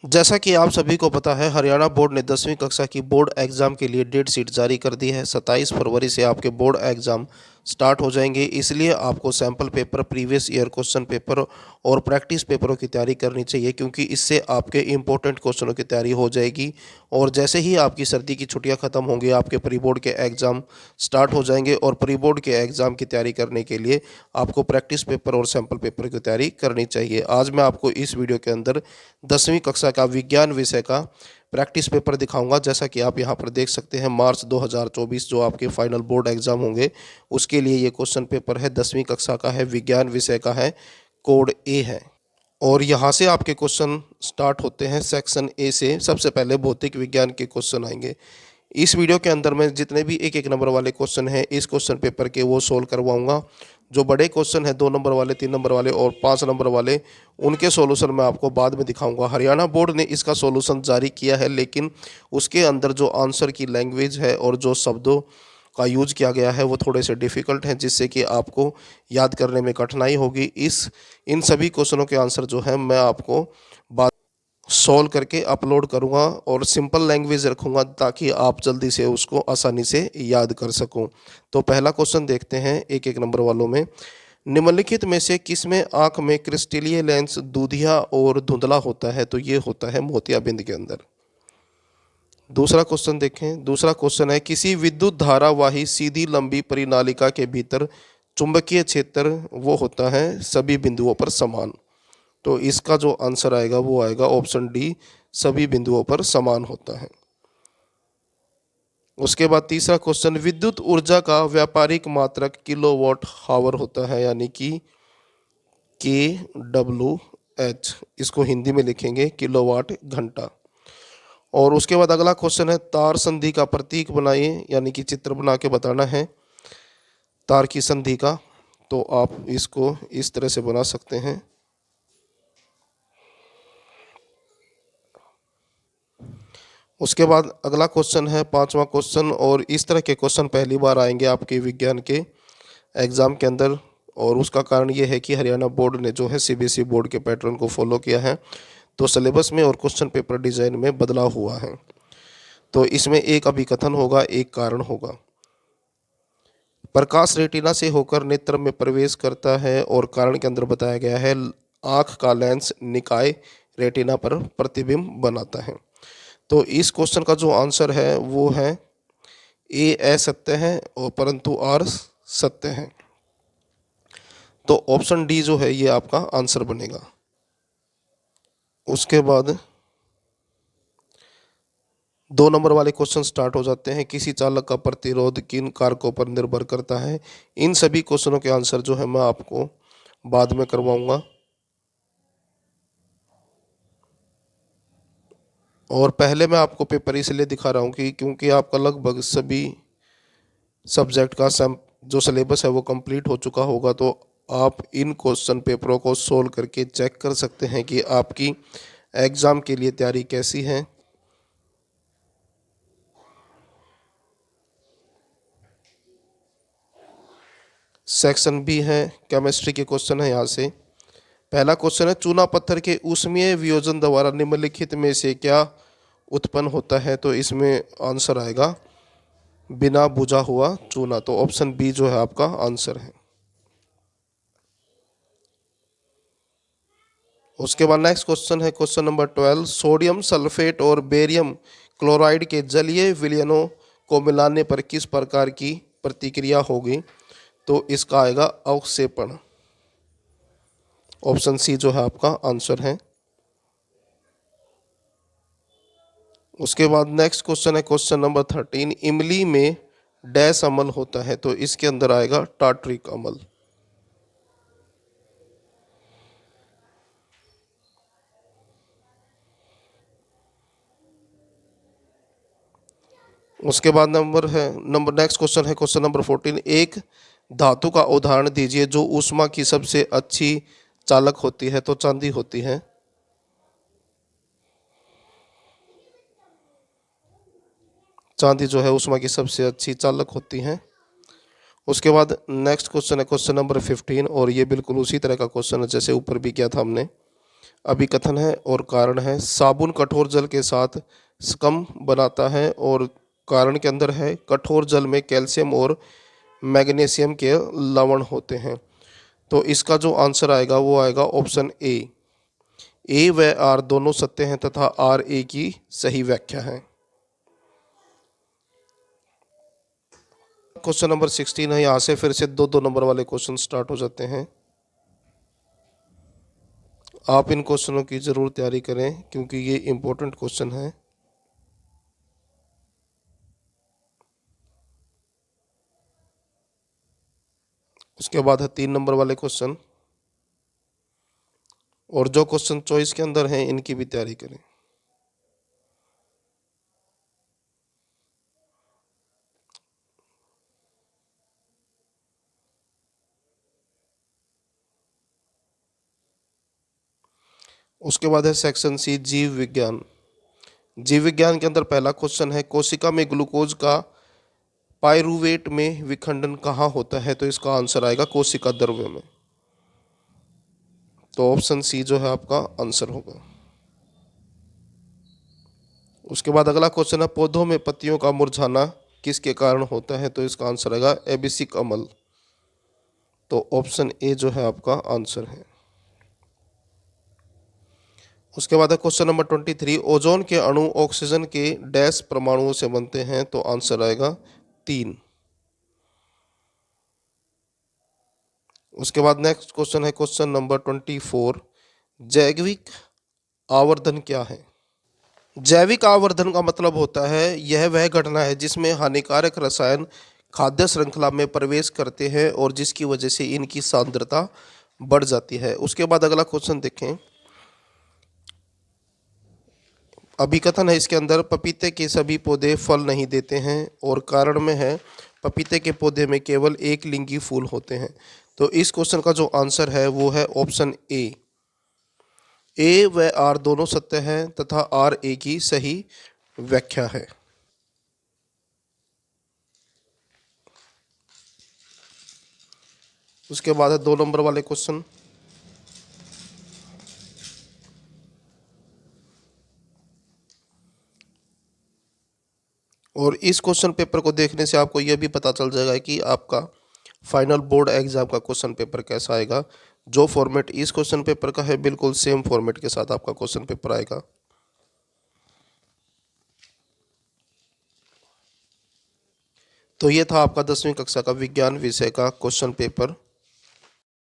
जैसा कि आप सभी को पता है, हरियाणा बोर्ड ने 10वीं कक्षा की बोर्ड एग्ज़ाम के लिए डेट शीट जारी कर दी है। 27 फरवरी से आपके बोर्ड एग्ज़ाम स्टार्ट हो जाएंगे। इसलिए आपको sample paper, previous year question paper और प्रैक्टिस पेपरों की तैयारी करनी चाहिए, क्योंकि इससे आपके इम्पोर्टेंट क्वेश्चनों की तैयारी हो जाएगी। और जैसे ही आपकी सर्दी की छुट्टियां ख़त्म होंगी, आपके प्री बोर्ड के एग्ज़ाम स्टार्ट हो जाएंगे। और प्री बोर्ड के एग्ज़ाम की तैयारी करने के लिए आपको प्रैक्टिस पेपर और सैम्पल पेपर की तैयारी करनी चाहिए। आज मैं आपको इस वीडियो के अंदर 10वीं कक्षा का विज्ञान विषय का प्रैक्टिस पेपर दिखाऊंगा। जैसा कि आप यहां पर देख सकते हैं, मार्च 2024 जो आपके फाइनल बोर्ड एग्जाम होंगे उसके लिए ये क्वेश्चन पेपर है। 10वीं कक्षा का है, विज्ञान विषय का है, कोड ए है। और यहाँ से आपके क्वेश्चन स्टार्ट होते हैं सेक्शन ए से। सबसे पहले भौतिक विज्ञान के क्वेश्चन आएंगे। इस वीडियो के अंदर मैं जितने भी एक एक नंबर वाले क्वेश्चन हैं इस क्वेश्चन पेपर के वो सोल्व करवाऊंगा। जो बड़े क्वेश्चन हैं 2 नंबर वाले, 3 नंबर वाले और 5 नंबर वाले, उनके सॉल्यूशन मैं आपको बाद में दिखाऊंगा। हरियाणा बोर्ड ने इसका सॉल्यूशन जारी किया है, लेकिन उसके अंदर जो आंसर की लैंग्वेज है और जो शब्दों का यूज किया गया है वो थोड़े से डिफ़िकल्ट हैं, जिससे कि आपको याद करने में कठिनाई होगी। इन सभी क्वेश्चनों के आंसर जो है मैं आपको बाद सॉल्व करके अपलोड करूंगा और सिंपल लैंग्वेज रखूंगा, ताकि आप जल्दी से उसको आसानी से याद कर सकूं। तो पहला क्वेश्चन देखते हैं एक एक नंबर वालों में। निम्नलिखित में से किसमें आंख में क्रिस्टलीय लेंस दूधिया और धुंधला होता है? तो ये होता है मोतियाबिंद के अंदर। दूसरा क्वेश्चन देखें। दूसरा क्वेश्चन है, किसी विद्युत धारावाही सीधी लंबी परिनालिका के भीतर चुंबकीय क्षेत्र वो होता है सभी बिंदुओं पर समान। तो इसका जो आंसर आएगा वो आएगा ऑप्शन डी, सभी बिंदुओं पर समान होता है। उसके बाद तीसरा क्वेश्चन, विद्युत ऊर्जा का व्यापारिक मात्रक किलोवाट हावर होता है, यानी कि KWH। इसको हिंदी में लिखेंगे किलोवाट घंटा। और उसके बाद अगला क्वेश्चन है, तार संधि का प्रतीक बनाइए, यानी कि चित्र बना के बताना है तार की संधि का। तो आप इसको इस तरह से बना सकते हैं। उसके बाद अगला क्वेश्चन है पांचवा क्वेश्चन, और इस तरह के क्वेश्चन पहली बार आएंगे आपके विज्ञान के एग्ज़ाम के अंदर। और उसका कारण ये है कि हरियाणा बोर्ड ने जो है CBSE बोर्ड के पैटर्न को फॉलो किया है, तो सिलेबस में और क्वेश्चन पेपर डिज़ाइन में बदलाव हुआ है। तो इसमें एक अभिकथन होगा, एक कारण होगा। प्रकाश रेटिना से होकर नेत्र में प्रवेश करता है, और कारण के अंदर बताया गया है आँख का लेंस निकाय रेटिना पर प्रतिबिंब बनाता है। तो इस क्वेश्चन का जो आंसर है वो है ए असत्य है और परंतु आर सत्य है। तो ऑप्शन डी जो है ये आपका आंसर बनेगा। उसके बाद 2 नंबर वाले क्वेश्चन स्टार्ट हो जाते हैं। किसी चालक का प्रतिरोध किन कारकों पर निर्भर करता है? इन सभी क्वेश्चनों के आंसर जो है मैं आपको बाद में करवाऊंगा। और पहले मैं आपको पेपर इसलिए दिखा रहा हूँ कि क्योंकि आपका लगभग सभी सब्जेक्ट का जो सिलेबस है वो कंप्लीट हो चुका होगा। तो आप इन क्वेश्चन पेपरों को सोल्व करके चेक कर सकते हैं कि आपकी एग्ज़ाम के लिए तैयारी कैसी है। सेक्शन बी है, केमिस्ट्री के क्वेश्चन है। यहाँ से पहला क्वेश्चन है, चूना पत्थर के ऊष्मीय वियोजन द्वारा निम्नलिखित में से क्या उत्पन्न होता है? तो इसमें आंसर आएगा बिना बुझा हुआ चूना। तो ऑप्शन बी जो है आपका आंसर है। उसके बाद नेक्स्ट क्वेश्चन है क्वेश्चन नंबर 12, सोडियम सल्फेट और बेरियम क्लोराइड के जलीय विलयनों को मिलाने पर किस प्रकार की प्रतिक्रिया होगी? तो इसका आएगा अवक्षेपण। ऑप्शन सी जो है आपका आंसर है। उसके बाद नेक्स्ट क्वेश्चन है क्वेश्चन नंबर 13, इमली में डैश अम्ल होता है? तो इसके अंदर आएगा टार्टरिक अम्ल। उसके बाद नेक्स्ट क्वेश्चन है क्वेश्चन नंबर 14, एक धातु का उदाहरण दीजिए जो ऊष्मा की सबसे अच्छी चालक होती है? तो चांदी होती है। चांदी जो है ऊष्मा की सबसे अच्छी चालक होती है। उसके बाद नेक्स्ट क्वेश्चन है क्वेश्चन नंबर 15, और ये बिल्कुल उसी तरह का क्वेश्चन है जैसे ऊपर भी किया था हमने। अभिकथन है और कारण है। साबुन कठोर जल के साथ स्कम बनाता है और कारण के अंदर है कठोर जल में कैल्शियम और मैग्नीशियम के लवण होते हैं। तो इसका जो आंसर आएगा वो आएगा ऑप्शन ए व आर दोनों सत्य हैं तथा आर ए की सही व्याख्या है। क्वेश्चन नंबर 16 है। यहाँ से फिर से दो दो नंबर वाले क्वेश्चन स्टार्ट हो जाते हैं। आप इन क्वेश्चनों की ज़रूर तैयारी करें क्योंकि ये इम्पोर्टेंट क्वेश्चन है। उसके बाद है 3 नंबर वाले क्वेश्चन, और जो क्वेश्चन चॉइस के अंदर हैं इनकी भी तैयारी करें। उसके बाद है सेक्शन सी जीव विज्ञान। जीव विज्ञान के अंदर पहला क्वेश्चन है कोशिका में ग्लूकोज का पायरुवेट में विखंडन कहाँ होता है। तो इसका आंसर आएगा कोशिका द्रव्य में। तो ऑप्शन सी जो है आपका आंसर होगा। उसके बाद अगला क्वेश्चन है पौधों में पत्तियों का मुरझाना किसके कारण होता है। तो इसका आंसर आएगा एबिसिक अम्ल। तो ऑप्शन ए जो है आपका आंसर है। उसके बाद है क्वेश्चन नंबर 23 ओजोन के अणु ऑक्सीजन के डैश परमाणुओं से बनते हैं। तो आंसर आएगा 3। उसके बाद नेक्स्ट क्वेश्चन है क्वेश्चन नंबर 24 जैविक आवर्धन क्या है। जैविक आवर्धन का मतलब होता है यह वह घटना है जिसमें हानिकारक रसायन खाद्य श्रृंखला में प्रवेश करते हैं और जिसकी वजह से इनकी सांद्रता बढ़ जाती है। उसके बाद अगला क्वेश्चन देखें। अभिकथन है इसके अंदर पपीते के सभी पौधे फल नहीं देते हैं और कारण में है पपीते के पौधे में केवल एक लिंगी फूल होते हैं। तो इस क्वेश्चन का जो आंसर है वो है ऑप्शन ए व आर दोनों सत्य हैं तथा आर ए की सही व्याख्या है। उसके बाद है 2 नंबर वाले क्वेश्चन, और इस क्वेश्चन पेपर को देखने से आपको यह भी पता चल जाएगा कि आपका फाइनल बोर्ड एग्जाम का क्वेश्चन पेपर कैसा आएगा। जो फॉर्मेट इस क्वेश्चन पेपर का है बिल्कुल सेम फॉर्मेट के साथ आपका क्वेश्चन पेपर आएगा। तो ये था आपका 10वीं कक्षा का विज्ञान विषय का क्वेश्चन पेपर।